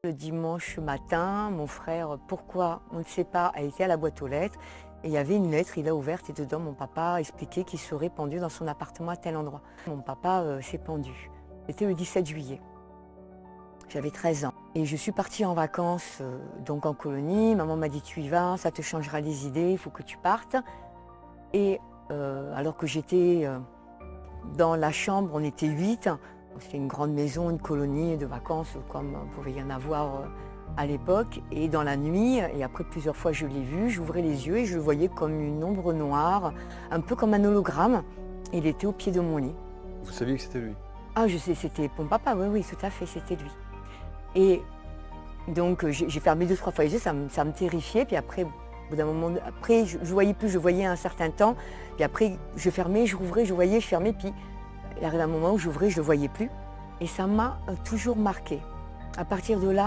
Le dimanche matin, mon frère, pourquoi on ne sait pas, a été à la boîte aux lettres et il y avait une lettre, il l'a ouverte et dedans mon papa expliquait qu'il serait pendu dans son appartement à tel endroit. Mon papa s'est pendu. C'était le 17 juillet. J'avais 13 ans et je suis partie en vacances donc en colonie. Maman m'a dit tu y vas, ça te changera les idées, il faut que tu partes. Et alors que j'étais dans la chambre, on était 8. C'était une grande maison, une colonie de vacances comme il pouvait y en avoir à l'époque. Et dans la nuit, et après plusieurs fois je l'ai vu, j'ouvrais les yeux et je le voyais comme une ombre noire, un peu comme un hologramme. Il était au pied de mon lit. Vous saviez que c'était lui? Ah je sais, c'était mon papa, oui, oui, tout à fait, c'était lui. Et donc j'ai fermé 2-3 fois les yeux, ça me terrifiait. Puis après, au bout d'un moment, après je voyais plus, je voyais un certain temps. Puis après je fermais, je rouvrais, je voyais, je fermais. Puis il arrive un moment où j'ouvrais, je ne le voyais plus. Et ça m'a toujours marqué. À partir de là,